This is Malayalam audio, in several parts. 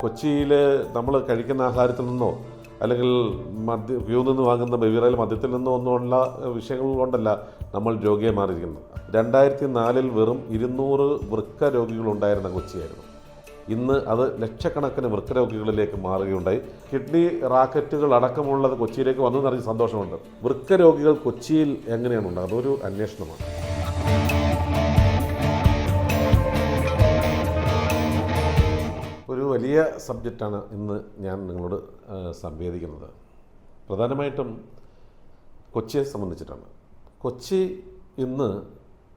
കൊച്ചിയിൽ നമ്മൾ കഴിക്കുന്ന ആഹാരത്തിൽ നിന്നോ അല്ലെങ്കിൽ ക്യൂ നിന്ന് വാങ്ങുന്ന ബെവറേജ് മദ്യത്തിൽ നിന്നോ ഒന്നുമുള്ള വിഷയങ്ങൾ കൊണ്ടല്ല നമ്മൾ രോഗിയെ മാറിയിരിക്കുന്നത്. 2004 വെറും 200 വൃക്ക രോഗികളുണ്ടായിരുന്ന കൊച്ചിയായിരുന്നു. ഇന്ന് അത് ലക്ഷക്കണക്കിന് വൃക്ക രോഗികളിലേക്ക് മാറുകയുണ്ടായി. കിഡ്നി റാക്കറ്റുകൾ അടക്കമുള്ളത് കൊച്ചിയിലേക്ക് വന്നു നിറഞ്ഞ സന്തോഷമുണ്ട്. വൃക്ക രോഗികൾ കൊച്ചിയിൽ എങ്ങനെയാണ് ഉണ്ടാകുന്നത്? അതൊരു അന്വേഷണമാണ്. ഒരു വലിയ സബ്ജക്റ്റാണ് ഇന്ന് ഞാൻ നിങ്ങളോട് സംവേദിക്കുന്നത്. പ്രധാനമായിട്ടും കൊച്ചിയെ സംബന്ധിച്ചിട്ടാണ്. കൊച്ചി ഇന്ന്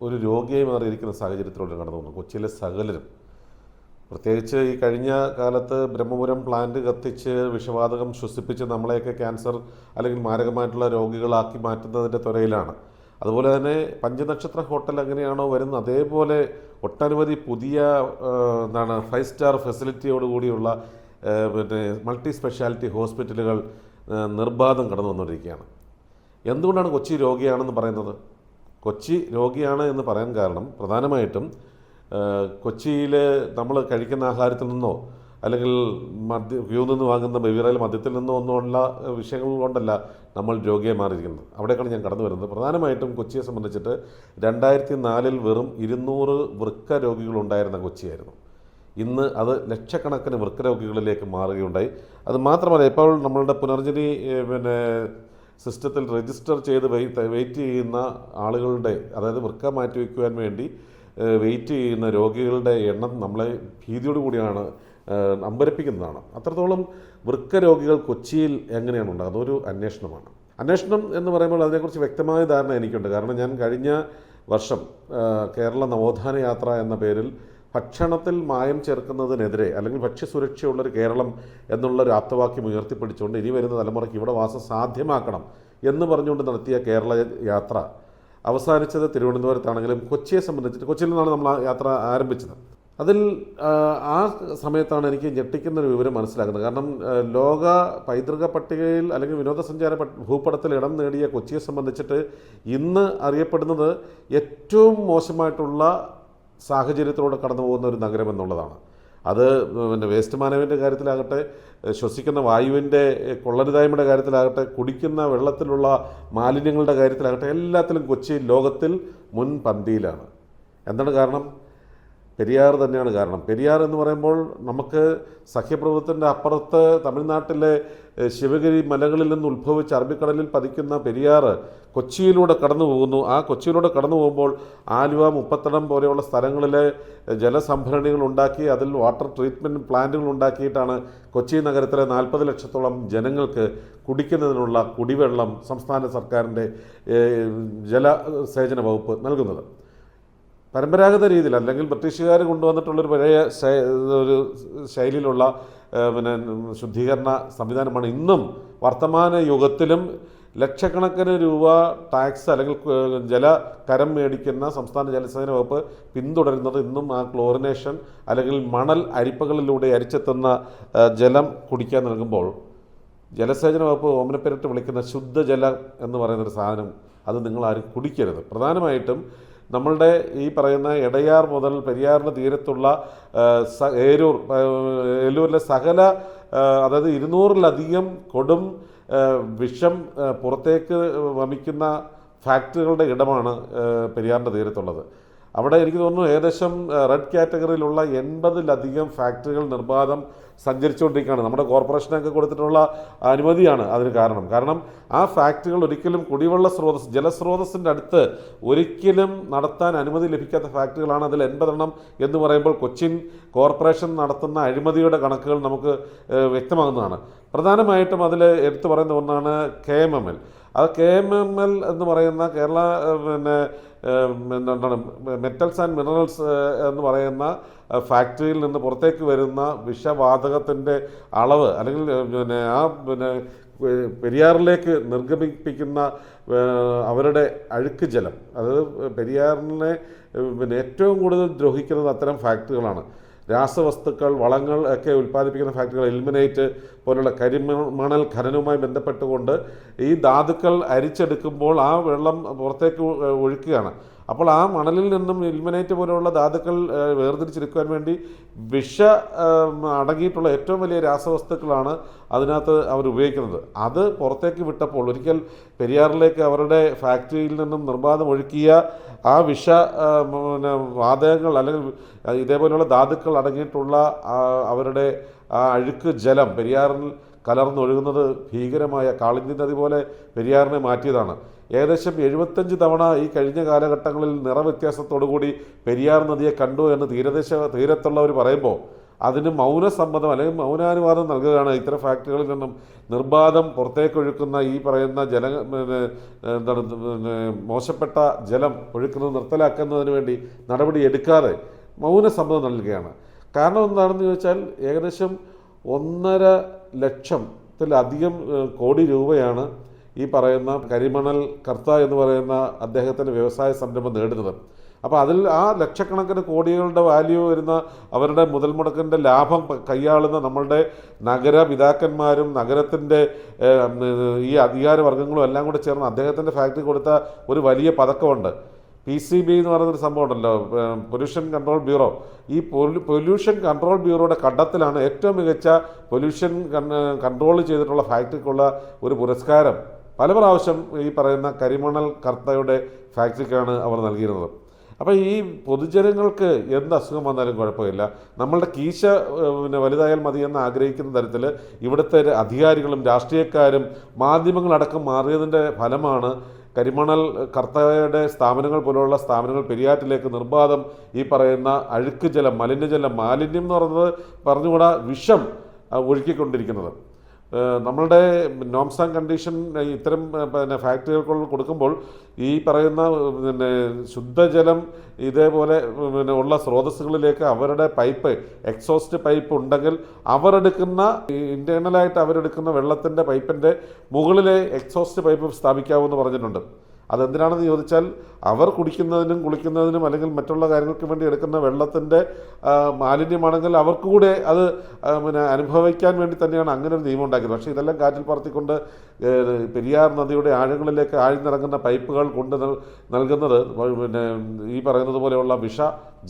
ഒരു രോഗിയായി മാറിയിരിക്കുന്ന സാഹചര്യത്തിലൂടെ കടന്നു പോകുന്നു. കൊച്ചിയിലെ സകലരും, പ്രത്യേകിച്ച് ഈ കഴിഞ്ഞ കാലത്ത് ബ്രഹ്മപുരം പ്ലാന്റ് കത്തിച്ച് വിഷവാതകം ശ്വസിപ്പിച്ച് നമ്മളെയൊക്കെ ക്യാൻസർ അല്ലെങ്കിൽ മാരകമായിട്ടുള്ള രോഗികളാക്കി മാറ്റുന്നതിൻ്റെ ത്വരയിലാണ്. അതുപോലെ തന്നെ പഞ്ചനക്ഷത്ര ഹോട്ടൽ എങ്ങനെയാണോ വരുന്നത്, അതേപോലെ ഒട്ടനവധി പുതിയ 5 സ്റ്റാർ ഫെസിലിറ്റിയോടുകൂടിയുള്ള മൾട്ടി സ്പെഷ്യാലിറ്റി ഹോസ്പിറ്റലുകൾ നിർബാധം കടന്നു വന്നുകൊണ്ടിരിക്കുകയാണ്. എന്തുകൊണ്ടാണ് കൊച്ചി രോഗിയാണെന്ന് പറയുന്നത്? കൊച്ചി രോഗിയാണ് എന്ന് പറയാൻ കാരണം പ്രധാനമായിട്ടും കൊച്ചിയിൽ നമ്മൾ കഴിക്കുന്ന ആഹാരത്തിൽ നിന്നോ അല്ലെങ്കിൽ ക്യൂ നിന്ന് വാങ്ങുന്ന ബെവറേജ് മദ്യത്തിൽ നിന്നോ ഒന്നുമുള്ള വിഷയങ്ങൾ കൊണ്ടല്ല നമ്മൾ രോഗിയെ മാറിയിരിക്കുന്നത്. അവിടേക്കാണ് ഞാൻ കടന്നു വരുന്നത്. പ്രധാനമായിട്ടും കൊച്ചിയെ സംബന്ധിച്ചിട്ട് 2004 വെറും 200 വൃക്ക രോഗികളുണ്ടായിരുന്ന കൊച്ചിയായിരുന്നു. ഇന്ന് അത് ലക്ഷക്കണക്കിന് വൃക്ക രോഗികളിലേക്ക് മാറുകയുണ്ടായി. അത് മാത്രമല്ല, ഇപ്പോൾ നമ്മളുടെ പുനർജനി സിസ്റ്റത്തിൽ രജിസ്റ്റർ ചെയ്ത് വെയിറ്റ് ചെയ്യുന്ന ആളുകളുടെ, അതായത് വൃക്ക മാറ്റിവെക്കുവാൻ വേണ്ടി വെയിറ്റ് ചെയ്യുന്ന രോഗികളുടെ എണ്ണം നമ്മളെ ഭീതിയോടുകൂടിയാണ് അമ്പരപ്പിക്കുന്നതാണ്. അത്രത്തോളം വൃക്ക രോഗികൾ കൊച്ചിയിൽ എങ്ങനെയാണ് ഉണ്ടാകുന്നത്? അതൊരു അന്വേഷണമാണ്. അന്വേഷണം എന്ന് പറയുമ്പോൾ അതിനെക്കുറിച്ച് വ്യക്തമായ ധാരണ എനിക്കുണ്ട്. കാരണം ഞാൻ കഴിഞ്ഞ വർഷം കേരള നവോത്ഥാന യാത്ര എന്ന പേരിൽ ഭക്ഷണത്തിൽ മായം ചേർക്കുന്നതിനെതിരെ അല്ലെങ്കിൽ ഭക്ഷ്യസുരക്ഷയുള്ളൊരു കേരളം എന്നുള്ളൊരു ആപ്തവാക്യം ഉയർത്തിപ്പിടിച്ചുകൊണ്ട് ഇനി വരുന്ന തലമുറയ്ക്ക് ഇവിടെ വാസം സാധ്യമാക്കണം എന്ന് പറഞ്ഞുകൊണ്ട് നടത്തിയ കേരള യാത്ര അവസാനിച്ചത് തിരുവനന്തപുരത്താണെങ്കിലും കൊച്ചിയെ സംബന്ധിച്ചിട്ട്, കൊച്ചിയിൽ നിന്നാണ് നമ്മൾ ആ യാത്ര ആരംഭിച്ചത്. അതിൽ ആ സമയത്താണ് എനിക്ക് ഞെട്ടിക്കുന്നൊരു വിവരം മനസ്സിലാക്കുന്നത്. കാരണം ലോക പൈതൃക പട്ടികയിൽ അല്ലെങ്കിൽ വിനോദസഞ്ചാര ഭൂപടത്തിൽ ഇടം നേടിയ കൊച്ചിയെ സംബന്ധിച്ചിട്ട് ഇന്ന് അറിയപ്പെടുന്നത് ഏറ്റവും മോശമായിട്ടുള്ള സാഹചര്യത്തിലൂടെ കടന്നു പോകുന്ന ഒരു നഗരം എന്നുള്ളതാണ്. അത് വേസ്റ്റ് മാനേജ്മെൻറ്റിൻ്റെ കാര്യത്തിലാകട്ടെ, ശ്വസിക്കുന്ന വായുവിൻ്റെ കൊള്ളരുതായ്മയുടെ കാര്യത്തിലാകട്ടെ, കുടിക്കുന്ന വെള്ളത്തിലുള്ള മാലിന്യങ്ങളുടെ കാര്യത്തിലാകട്ടെ, എല്ലാത്തിലും കൊച്ചി ലോകത്തിൽ മുൻപന്തിയിലാണ്. എന്താണ് കാരണം? പെരിയാർ തന്നെയാണ് കാരണം. പെരിയാർ എന്ന് പറയുമ്പോൾ നമുക്ക് സഖ്യപ്രഭുത്വത്തിൻ്റെ അപ്പുറത്ത് തമിഴ്നാട്ടിലെ ശിവഗിരി മലകളിൽ നിന്ന് ഉത്ഭവിച്ച് അറബിക്കടലിൽ പതിക്കുന്ന പെരിയാർ കൊച്ചിയിലൂടെ കടന്നു പോകുന്നു. ആ കൊച്ചിയിലൂടെ കടന്നു പോകുമ്പോൾ ആലുവ, മുപ്പത്തടം പോലെയുള്ള സ്ഥലങ്ങളിലെ ജലസംഭരണികൾ ഉണ്ടാക്കി അതിൽ വാട്ടർ ട്രീറ്റ്മെൻറ്റ് പ്ലാന്റുകൾ ഉണ്ടാക്കിയിട്ടാണ് കൊച്ചി നഗരത്തിലെ 40 ലക്ഷത്തോളം ജനങ്ങൾക്ക് കുടിക്കുന്നതിനുള്ള കുടിവെള്ളം സംസ്ഥാന സർക്കാരിൻ്റെ ജലസേചന വകുപ്പ് നൽകുന്നത്. പരമ്പരാഗത രീതിയിൽ അല്ലെങ്കിൽ ബ്രിട്ടീഷുകാർ കൊണ്ടുവന്നിട്ടുള്ളൊരു പഴയ ഒരു ശൈലിയിലുള്ള ശുദ്ധീകരണ സംവിധാനമാണ് ഇന്നും വർത്തമാന യുഗത്തിലും ലക്ഷക്കണക്കിന് രൂപ ടാക്സ് അല്ലെങ്കിൽ കരം മേടിക്കുന്ന സംസ്ഥാന ജലസേചന വകുപ്പ് പിന്തുടരുന്നത്. ഇന്നും ആ ക്ലോറിനേഷൻ അല്ലെങ്കിൽ മണൽ അരിപ്പകളിലൂടെ അരിച്ചെത്തുന്ന ജലം കുടിക്കാൻ നൽകുമ്പോൾ ജലസേചന വകുപ്പ് ഓമനപ്പേരിട്ട് വിളിക്കുന്ന ശുദ്ധജലം എന്ന് പറയുന്നൊരു സാധനം അത് നിങ്ങളാരും കുടിക്കരുത്. പ്രധാനമായിട്ടും നമ്മളുടെ ഈ പറയുന്ന എടയാർ മുതൽ പെരിയാറിൻ്റെ തീരത്തുള്ള ഏലൂരിലെ സകല, അതായത് 200-ലധികം കൊടും വിഷം പുറത്തേക്ക് വമിക്കുന്ന ഫാക്ടറികളുടെ ഇടമാണ് പെരിയാറിൻ്റെ തീരത്തുള്ളത്. അവിടെ എനിക്ക് തോന്നുന്നു ഏകദേശം റെഡ് കാറ്റഗറിയിലുള്ള 80-ലധികം ഫാക്ടറികൾ നിർബാധം സഞ്ചരിച്ചുകൊണ്ടിരിക്കുകയാണ്. നമ്മുടെ കോർപ്പറേഷനൊക്കെ കൊടുത്തിട്ടുള്ള അനുമതിയാണ് അതിന് കാരണം ആ ഫാക്ടറികൾ ഒരിക്കലും കുടിവെള്ള ജലസ്രോതസ്സിൻ്റെ അടുത്ത് ഒരിക്കലും നടത്താൻ അനുമതി ലഭിക്കാത്ത ഫാക്ടറികളാണ്. അതിൽ 80 എണ്ണം എന്ന് പറയുമ്പോൾ കൊച്ചിൻ കോർപ്പറേഷൻ നടത്തുന്ന അഴിമതിയുടെ കണക്കുകൾ നമുക്ക് വ്യക്തമാകുന്നതാണ്. പ്രധാനമായിട്ടും അതിൽ എടുത്തു പറയുന്ന ഒന്നാണ് KMML. അത് KMML എന്ന് പറയുന്ന കേരള എന്താണ് മെറ്റൽസ് ആൻഡ് മിനറൽസ് എന്ന് പറയുന്ന ഫാക്ടറിയിൽ നിന്ന് പുറത്തേക്ക് വരുന്ന വിഷവാതകത്തിൻ്റെ അളവ് അല്ലെങ്കിൽ പെരിയാറിലേക്ക് നിർഗമിപ്പിക്കുന്ന അവരുടെ അഴുക്ക് ജലം, അത് പെരിയാറിനെ ഏറ്റവും കൂടുതൽ ദ്രോഹിക്കുന്നത് അത്തരം ഫാക്ടറികളാണ്. രാസവസ്തുക്കൾ, വളങ്ങൾ ഒക്കെ ഉൽപ്പാദിപ്പിക്കുന്ന ഫാക്ടറികൾ, ഇൽമിനേറ്റ് പോലുള്ള കരിമണൽ ഖനനവുമായി ബന്ധപ്പെട്ടുകൊണ്ട് ഈ ധാതുക്കൾ അരിച്ചെടുക്കുമ്പോൾ ആ വെള്ളം പുറത്തേക്ക് ഒഴുക്കുകയാണ്. അപ്പോൾ ആ മണലിൽ നിന്നും ഇൽമനൈറ്റ് പോലെയുള്ള ധാതുക്കൾ വേർതിരിച്ചെടുക്കുവാൻ വേണ്ടി അടങ്ങിയിട്ടുള്ള ഏറ്റവും വലിയ രാസവസ്തുക്കളാണ് അതിനകത്ത് അവർ ഉപയോഗിക്കുന്നത്. അത് പുറത്തേക്ക് വിട്ടപ്പോൾ ഒരിക്കൽ പെരിയാറിലേക്ക് അവരുടെ ഫാക്ടറിയിൽ നിന്നും നിർബാധം ഒഴുക്കിയ ആ വാതകങ്ങൾ അല്ലെങ്കിൽ ഇതേപോലെയുള്ള ധാതുക്കൾ അടങ്ങിയിട്ടുള്ള അവരുടെ ആ അഴുക്ക് ജലം പെരിയാറിൽ കലർന്നൊഴുകുന്നത് ഭീകരമായ കാളിന്തി നദി പോലെ പെരിയാറിനെ മാറ്റിയതാണ്. ഏകദേശം 75 തവണ ഈ കഴിഞ്ഞ കാലഘട്ടങ്ങളിൽ നിറവ്യത്യാസത്തോടുകൂടി പെരിയാർ നദിയെ കണ്ടു എന്ന് തീരത്തുള്ളവർ പറയുമ്പോൾ അതിന് മൗനസമ്മതം അല്ലെങ്കിൽ മൗനാനുവാദം നൽകുകയാണ് ഇത്തരം ഫാക്ടറികളിൽ നിന്നും നിർബാധം പുറത്തേക്കൊഴുക്കുന്ന ഈ പറയുന്ന മോശപ്പെട്ട ജലം ഒഴുക്കുന്നത് നിർത്തലാക്കുന്നതിന് വേണ്ടി നടപടി എടുക്കാതെ മൗനസമ്മതം നൽകുകയാണ്. കാരണം എന്താണെന്ന് ചോദിച്ചാൽ ഏകദേശം 1.5 ലക്ഷത്തിലധികം കോടി രൂപയാണ് ഈ പറയുന്ന കരിമണൽ കർത്ത എന്ന് പറയുന്ന അദ്ദേഹത്തിൻ്റെ വ്യവസായ സംരംഭം നേടുന്നത്. അപ്പോൾ അതിൽ ആ ലക്ഷക്കണക്കിന് കോടികളുടെ വാല്യൂ വരുന്ന അവരുടെ മുതൽ മുടക്കിൻ്റെ ലാഭം കൈയാളുന്ന നമ്മളുടെ നഗരപിതാക്കന്മാരും നഗരത്തിൻ്റെ ഈ അധികാരവർഗ്ഗങ്ങളും എല്ലാം കൂടെ ചേർന്ന് അദ്ദേഹത്തിൻ്റെ ഫാക്ടറി കൊടുത്ത ഒരു വലിയ പതക്കമുണ്ട്. PCB എന്ന് പറയുന്നൊരു സംഭവം ഉണ്ടല്ലോ, പൊല്യൂഷൻ കൺട്രോൾ ബ്യൂറോ. ഈ പൊല്യൂഷൻ കൺട്രോൾ ബ്യൂറോയുടെ കണ്ടത്തിലാണ് ഏറ്റവും മികച്ച പൊല്യൂഷൻ കൺട്രോൾ ചെയ്തിട്ടുള്ള ഫാക്ടറിക്കുള്ള ഒരു പുരസ്കാരം പല പ്രാവശ്യം ഈ പറയുന്ന കരിമണൽ കർത്തയുടെ ഫാക്ടറിക്കാണ് അവർ നൽകിയിരുന്നത്. അപ്പോൾ ഈ പൊതുജനങ്ങൾക്ക് എന്ത് അസുഖം വന്നാലും കുഴപ്പമില്ല, നമ്മളുടെ കീശ വലുതായാൽ മതി എന്ന് ആഗ്രഹിക്കുന്ന തരത്തിൽ ഇവിടുത്തെ അധികാരികളും രാഷ്ട്രീയക്കാരും മാധ്യമങ്ങളടക്കം മാറിയതിൻ്റെ ഫലമാണ് കരിമണൽ കർത്തയുടെ സ്ഥാപനങ്ങൾ പോലുള്ള സ്ഥാപനങ്ങൾ പെരിയാറ്റിലേക്ക് നിർബാധം ഈ പറയുന്ന അഴുക്ക് ജലം, മാലിന്യം എന്ന് പറയുന്നത് പറഞ്ഞുകൂടാ വിഷം ഒഴുക്കിക്കൊണ്ടിരിക്കുന്നത്. നമ്മളുടെ നോംസ് ആൻഡ് കണ്ടീഷൻ ഇത്തരം ഫാക്ടറികൾക്ക് കൊടുക്കുമ്പോൾ ഈ പറയുന്ന ശുദ്ധജലം ഇതേപോലെ ഉള്ള സ്രോതസ്സുകളിലേക്ക് അവരുടെ പൈപ്പ്, എക്സോസ്റ്റ് പൈപ്പ് ഉണ്ടെങ്കിൽ ഇൻറ്റേർണലായിട്ട് അവരെടുക്കുന്ന വെള്ളത്തിൻ്റെ പൈപ്പിൻ്റെ മുകളിലെ എക്സോസ്റ്റ് പൈപ്പ് സ്ഥാപിക്കാമെന്ന് പറഞ്ഞിട്ടുണ്ട്. അതെന്തിനാണെന്ന് ചോദിച്ചാൽ അവർ കുടിക്കുന്നതിനും കുളിക്കുന്നതിനും അല്ലെങ്കിൽ മറ്റുള്ള കാര്യങ്ങൾക്ക് വേണ്ടി എടുക്കുന്ന വെള്ളത്തിൻ്റെ മാലിന്യമാണെങ്കിൽ അവർക്കുകൂടെ അത് അനുഭവിക്കാൻ വേണ്ടി തന്നെയാണ് അങ്ങനെ ഒരു നിയമം ഉണ്ടാക്കിയത്. പക്ഷേ ഇതെല്ലാം കാറ്റിൽ പറത്തിക്കൊണ്ട് പെരിയാർ നദിയുടെ ആഴങ്ങളിലേക്ക് ആഴ്ന്നിറങ്ങുന്ന പൈപ്പുകൾ കൊണ്ട് നൽകുന്നത് ഈ പറയുന്നത് പോലെയുള്ള വിഷ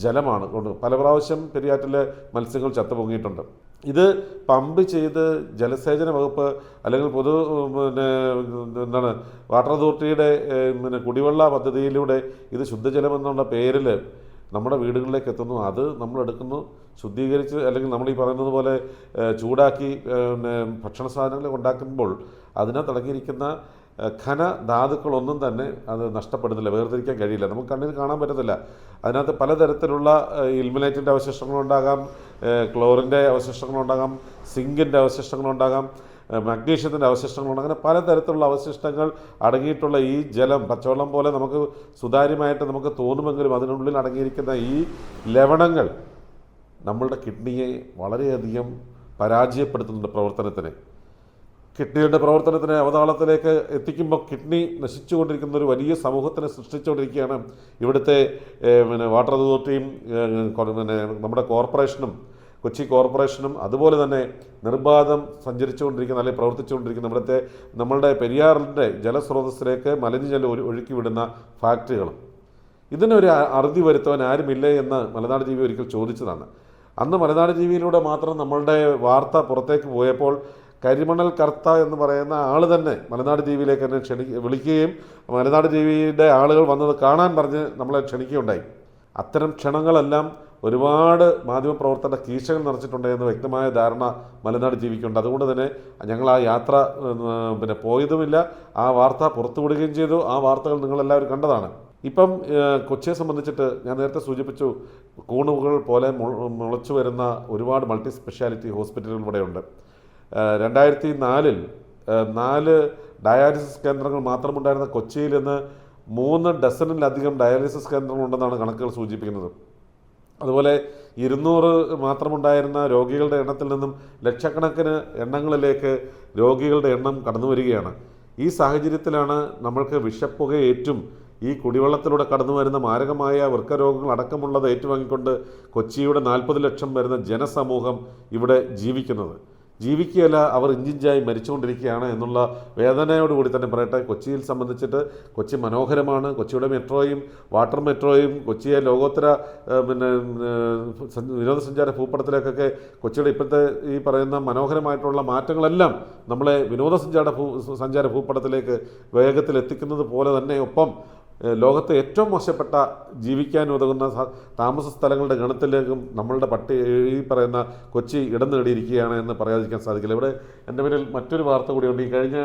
ജലമാണ് കൊണ്ട് പല പ്രാവശ്യം പെരിയാറ്റിലെ മത്സ്യങ്ങൾ ചത്തുപൊങ്ങിയിട്ടുണ്ട്. ഇത് പമ്പ് ചെയ്ത് ജലസേചന വകുപ്പ് അല്ലെങ്കിൽ വാട്ടർ അതോറിറ്റിയുടെ കുടിവെള്ള പദ്ധതിയിലൂടെ ഇത് ശുദ്ധജലമെന്നുള്ള പേരിൽ നമ്മുടെ വീടുകളിലേക്ക് എത്തുന്നു. അത് നമ്മളെടുക്കുന്നു, ശുദ്ധീകരിച്ച് അല്ലെങ്കിൽ നമ്മൾ ഈ പറയുന്നത് പോലെ ചൂടാക്കി ഭക്ഷണ സാധനങ്ങൾ ഉണ്ടാക്കുമ്പോൾ അതിനകത്ത് അടങ്ങിയിരിക്കുന്ന ധാതുക്കളൊന്നും തന്നെ അത് നഷ്ടപ്പെടുന്നില്ല, വേർതിരിക്കാൻ കഴിയില്ല, നമുക്ക് കണ്ണിന് കാണാൻ പറ്റത്തില്ല. അതിനകത്ത് പലതരത്തിലുള്ള ഇൽമിനേറ്റിൻ്റെ അവശിഷ്ടങ്ങളുണ്ടാകാം, ക്ലോറിൻ്റെ അവശിഷ്ടങ്ങളുണ്ടാകാം, സിങ്കിൻ്റെ അവശിഷ്ടങ്ങളുണ്ടാകാം, മഗ്നീഷ്യത്തിൻ്റെ അവശിഷ്ടങ്ങളുണ്ട്. അങ്ങനെ പലതരത്തിലുള്ള അവശിഷ്ടങ്ങൾ അടങ്ങിയിട്ടുള്ള ഈ ജലം പച്ചവെള്ളം പോലെ നമുക്ക് സുതാര്യമായിട്ട് നമുക്ക് തോന്നുമെങ്കിലും അതിനുള്ളിൽ അടങ്ങിയിരിക്കുന്ന ഈ ലവണങ്ങൾ നമ്മളുടെ കിഡ്നിയെ വളരെയധികം പരാജയപ്പെടുത്തുന്നുണ്ട് പ്രവർത്തനത്തിന്. കിഡ്നിയുടെ പ്രവർത്തനത്തിന് അവതാളത്തിലേക്ക് എത്തിക്കുമ്പോൾ കിഡ്നി നശിച്ചുകൊണ്ടിരിക്കുന്ന ഒരു വലിയ സമൂഹത്തിനെ സൃഷ്ടിച്ചുകൊണ്ടിരിക്കുകയാണ് ഇവിടുത്തെ വാട്ടർ അതോറിറ്റിയും നമ്മുടെ കോർപ്പറേഷനും കൊച്ചി കോർപ്പറേഷനും അതുപോലെ തന്നെ നിർബാധം സഞ്ചരിച്ചുകൊണ്ടിരിക്കുന്ന അല്ലെങ്കിൽ പ്രവർത്തിച്ചുകൊണ്ടിരിക്കുന്ന നമ്മളുടെ പെരിയാറിൻ്റെ ജലസ്രോതസ്സിലേക്ക് മലിനജലം ഒഴുക്കി വിടുന്ന ഫാക്ടറികളും. ഇതിനൊരു അറുതി വരുത്തുവാൻ ആരുമില്ലേ എന്ന് മലനാട് ജീവി ഒരിക്കൽ ചോദിച്ചതാണ്. അന്ന് മലനാട് ജീവിയിലൂടെ മാത്രം നമ്മളുടെ വാർത്ത പുറത്തേക്ക് പോയപ്പോൾ കരിമണൽ കർത്ത എന്ന് പറയുന്ന ആൾ തന്നെ മലനാട് ജീവിയിലേക്ക് എന്നെ വിളിക്കുകയും മലനാട് ജീവിയുടെ ആളുകൾ വന്നത് കാണാൻ പറഞ്ഞ് നമ്മളെ ക്ഷണിക്കുകയുണ്ടായി. അത്തരം ക്ഷണങ്ങളെല്ലാം ഒരുപാട് മാധ്യമപ്രവർത്തകരുടെ കീശകൾ നിറച്ചിട്ടുണ്ട് എന്ന് വ്യക്തമായ ധാരണ മലനാട് ജീവിക്കുന്നുണ്ട്. അതുകൊണ്ട് തന്നെ ഞങ്ങൾ ആ യാത്ര പോയതുമില്ല, ആ വാർത്ത പുറത്തുവിടുകയും ചെയ്തു. ആ വാർത്തകൾ നിങ്ങളെല്ലാവരും കണ്ടതാണ്. ഇപ്പം കൊച്ചിയെ സംബന്ധിച്ചിട്ട് ഞാൻ നേരത്തെ സൂചിപ്പിച്ചു, കൂണുകൾ പോലെ മുളച്ചു വരുന്ന ഒരുപാട് മൾട്ടി സ്പെഷ്യാലിറ്റി ഹോസ്പിറ്റലുകൾ ഇവിടെയുണ്ട്. 2004 4 ഡയാലിസിസ് കേന്ദ്രങ്ങൾ മാത്രമുണ്ടായിരുന്ന കൊച്ചിയിൽ ഇന്ന് 3 ഡസനിലധികം ഡയാലിസിസ് കേന്ദ്രങ്ങളുണ്ടെന്നാണ് കണക്കുകൾ സൂചിപ്പിക്കുന്നത്. അതുപോലെ 200 മാത്രമുണ്ടായിരുന്ന രോഗികളുടെ എണ്ണത്തിൽ നിന്നും ലക്ഷക്കണക്കിന് എണ്ണങ്ങളിലേക്ക് രോഗികളുടെ എണ്ണം കടന്നു വരികയാണ്. ഈ സാഹചര്യത്തിലാണ് നമ്മൾക്ക് വിഷപ്പുകയേറ്റും ഈ കുടിവെള്ളത്തിലൂടെ കടന്നു വരുന്ന മാരകമായ വൃക്കരോഗങ്ങൾ അടക്കമുള്ളത് ഏറ്റുവാങ്ങിക്കൊണ്ട് കൊച്ചിയുടെ 40 ലക്ഷം വരുന്ന ജനസമൂഹം ഇവിടെ ജീവിക്കുന്നത്. ജീവിക്കുകയല്ല, അവർ ഇഞ്ചിഞ്ചായി മരിച്ചുകൊണ്ടിരിക്കുകയാണ് എന്നുള്ള വേദനയോടുകൂടി തന്നെ പറയട്ടെ. കൊച്ചിയിൽ സംബന്ധിച്ചിട്ട് കൊച്ചി മനോഹരമാണ്. കൊച്ചിയുടെ മെട്രോയും വാട്ടർ മെട്രോയും കൊച്ചിയെ ലോകോത്തര വിനോദസഞ്ചാര ഭൂപടത്തിലേക്കൊക്കെ കൊച്ചിയുടെ ഇപ്പോഴത്തെ ഈ പറയുന്ന മനോഹരമായിട്ടുള്ള മാറ്റങ്ങളെല്ലാം നമ്മളെ വിനോദസഞ്ചാര ഭൂപടത്തിലേക്ക് വേഗത്തിൽ എത്തിക്കുന്നത് പോലെ തന്നെ ഒപ്പം ലോകത്തെ ഏറ്റവും മോശപ്പെട്ട ജീവിക്കാൻ ഉതകുന്ന താമസ സ്ഥലങ്ങളുടെ ഗണത്തിലേക്കും നമ്മളുടെ ഈ പറയുന്ന കൊച്ചി ഇടം നേടിയിരിക്കുകയാണ് എന്ന് പറയാതിരിക്കാൻ സാധിക്കില്ല. ഇവിടെ എൻ്റെ മുന്നിൽ മറ്റൊരു വാർത്ത കൂടിയുണ്ട്. ഈ കഴിഞ്ഞ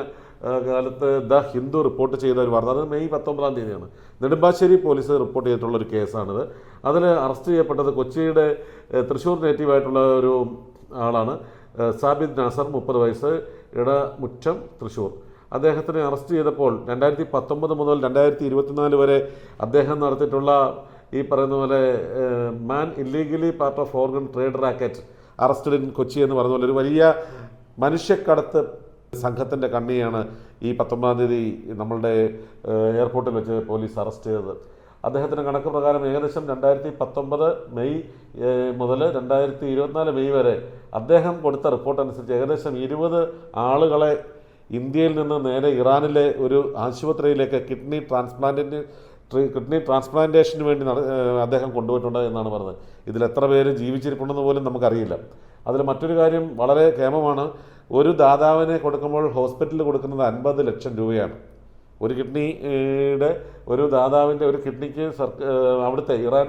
കാലത്ത് ദ ഹിന്ദു റിപ്പോർട്ട് ചെയ്ത ഒരു വാർത്ത, അത് മെയ് 19-ാം തീയതിയാണ്. നെടുമ്പാശ്ശേരി പോലീസ് റിപ്പോർട്ട് ചെയ്തിട്ടുള്ളൊരു കേസാണിത്. അതിൽ അറസ്റ്റ് ചെയ്യപ്പെട്ടത് കൊച്ചിയുടെ തൃശ്ശൂർ നേറ്റീവായിട്ടുള്ള ഒരു ആളാണ്. സാബിദ് നാസർ, 30 വയസ്സ്, ഇടമുറ്റം, തൃശ്ശൂർ. അദ്ദേഹത്തിനെ അറസ്റ്റ് ചെയ്തപ്പോൾ 2019 മുതൽ 2024 വരെ അദ്ദേഹം നടത്തിയിട്ടുള്ള ഈ പറയുന്ന പോലെ man illegally part of organ trade racket arrested in Kochi എന്ന് പറഞ്ഞ പോലെ ഒരു വലിയ മനുഷ്യക്കടത്ത് സംഘത്തിൻ്റെ കണ്ണിയാണ് ഈ 19-ാം തീയതി നമ്മളുടെ എയർപോർട്ടിൽ വെച്ച് പോലീസ് അറസ്റ്റ് ചെയ്തത്. അദ്ദേഹത്തിൻ്റെ കണക്ക് പ്രകാരം ഏകദേശം 2019 മെയ് മുതൽ 2024 മെയ് വരെ അദ്ദേഹം കൊടുത്ത റിപ്പോർട്ട് അനുസരിച്ച് ഏകദേശം 20 ആളുകളെ ഇന്ത്യയിൽ നിന്ന് നേരെ ഇറാനിലെ ഒരു ആശുപത്രിയിലേക്ക് കിഡ്നി ട്രാൻസ്പ്ലാന്റേഷന് വേണ്ടി അദ്ദേഹം കൊണ്ടുപോയിട്ടുണ്ട് എന്നാണ് പറഞ്ഞത്. ഇതിൽ എത്ര പേര് ജീവിച്ചിരിപ്പുണ്ടെന്ന് പോലും നമുക്കറിയില്ല. അതിൽ മറ്റൊരു കാര്യം വളരെ കേമമാണ്. ഒരു ദാതാവിനെ കൊടുക്കുമ്പോൾ ഹോസ്പിറ്റലിൽ കൊടുക്കുന്നത് 50 ലക്ഷം രൂപയാണ്. ഒരു കിഡ്നിയുടെ ഒരു ദാതാവിൻ്റെ ഒരു കിഡ്നിക്ക് അവിടുത്തെ ഇറാൻ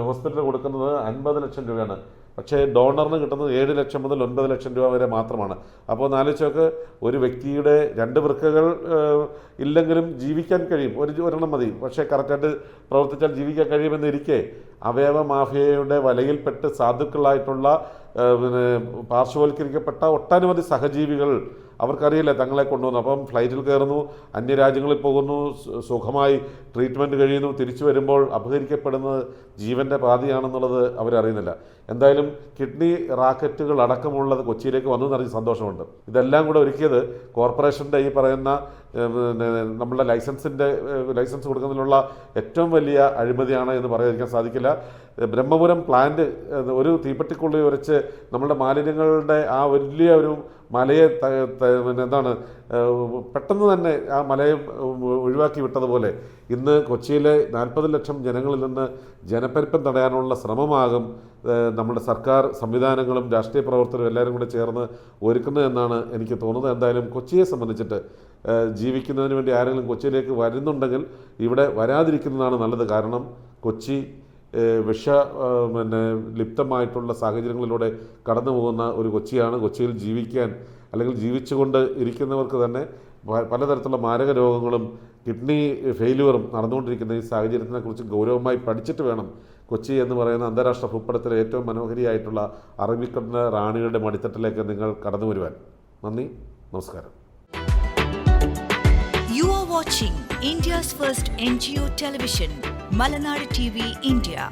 ഹോസ്പിറ്റലിൽ കൊടുക്കുന്നത് 50 ലക്ഷം രൂപയാണ്. പക്ഷേ ഡോണറിന് കിട്ടുന്നത് 7 ലക്ഷം മുതൽ 9 ലക്ഷം രൂപ വരെ മാത്രമാണ്. അപ്പോൾ നാലുവെച്ചൊക്കെ ഒരു വ്യക്തിയുടെ 2 വൃക്കകൾ ഇല്ലെങ്കിലും ജീവിക്കാൻ കഴിയും, ഒരെണ്ണം മതി, പക്ഷേ കറക്റ്റായിട്ട് പ്രവർത്തിച്ചാൽ ജീവിക്കാൻ കഴിയുമെന്നിരിക്കെ അവയവ മാഫിയയുടെ വലയിൽപ്പെട്ട് സാധുക്കളായിട്ടുള്ള പാർശ്വവൽക്കരിക്കപ്പെട്ട ഒട്ടനവധി സഹജീവികൾ അവർക്കറിയില്ല തങ്ങളെ കൊണ്ടുവന്നു. അപ്പം ഫ്ലൈറ്റിൽ കയറുന്നു, അന്യരാജ്യങ്ങളിൽ പോകുന്നു, സുഖമായി ട്രീറ്റ്മെൻറ്റ് കഴിയുന്നു, തിരിച്ചു വരുമ്പോൾ അപഹരിക്കപ്പെടുന്നത് ജീവൻ്റെ പാതിയാണെന്നുള്ളത് അവരറിയുന്നില്ല. എന്തായാലും കിഡ്നി റാക്കറ്റുകൾ അടക്കമുള്ളത് കൊച്ചിയിലേക്ക് വന്നു എന്നറിഞ്ഞ് സന്തോഷമുണ്ട്. ഇതെല്ലാം കൂടെ ഒരുക്കിയത് കോർപ്പറേഷൻ്റെ ഈ പറയുന്ന നമ്മളുടെ ലൈസൻസ് കൊടുക്കുന്നതിനുള്ള ഏറ്റവും വലിയ അഴിമതിയാണ് എന്ന് പറയാതിരിക്കാൻ സാധിക്കില്ല. ബ്രഹ്മപുരം പ്ലാന്റ് ഒരു തീപ്പെട്ടിക്കുള്ളിൽ ഉരച്ച് നമ്മളുടെ മാലിന്യങ്ങളുടെ ആ വലിയ ഒരു മലയെ പെട്ടെന്ന് തന്നെ ആ മലയെ ഒഴിവാക്കി വിട്ടതുപോലെ ഇന്ന് കൊച്ചിയിലെ 40 ലക്ഷം ജനങ്ങളിൽ നിന്ന് ജനപ്പെരുപ്പം തടയാനുള്ള ശ്രമമാകും നമ്മുടെ സർക്കാർ സംവിധാനങ്ങളും രാഷ്ട്രീയ പ്രവർത്തകരും എല്ലാവരും കൂടെ ചേർന്ന് ഒരുക്കുന്നതെന്നാണ് എനിക്ക് തോന്നുന്നത്. എന്തായാലും കൊച്ചിയെ സംബന്ധിച്ചിട്ട് ജീവിക്കുന്നതിന് വേണ്ടി ആരെങ്കിലും കൊച്ചിയിലേക്ക് വരുന്നുണ്ടെങ്കിൽ ഇവിടെ വരാതിരിക്കുന്നതാണ് നല്ലത്. കാരണം കൊച്ചി ലിപ്തമായിട്ടുള്ള സാഹചര്യങ്ങളിലൂടെ കടന്നു പോകുന്ന ഒരു കൊച്ചിയാണ്. കൊച്ചിയിൽ ജീവിക്കാൻ അല്ലെങ്കിൽ ജീവിച്ചുകൊണ്ട് ഇരിക്കുന്നവർക്ക് തന്നെ പലതരത്തിലുള്ള മാരക രോഗങ്ങളും കിഡ്നി ഫെയിലുവറും നടന്നുകൊണ്ടിരിക്കുന്ന ഈ സാഹചര്യത്തിനെക്കുറിച്ച് ഗൗരവമായി പഠിച്ചിട്ട് വേണം കൊച്ചി എന്ന് പറയുന്ന അന്താരാഷ്ട്ര ഭൂപടത്തിലെ ഏറ്റവും മനോഹരിയായിട്ടുള്ള അറബിക്കടലിന്റെ റാണിയുടെ മടിത്തട്ടിലേക്ക് നിങ്ങൾ കടന്നു വരുവാൻ. നന്ദി, നമസ്കാരം. You are watching India's first NGO television, Malanadu TV India.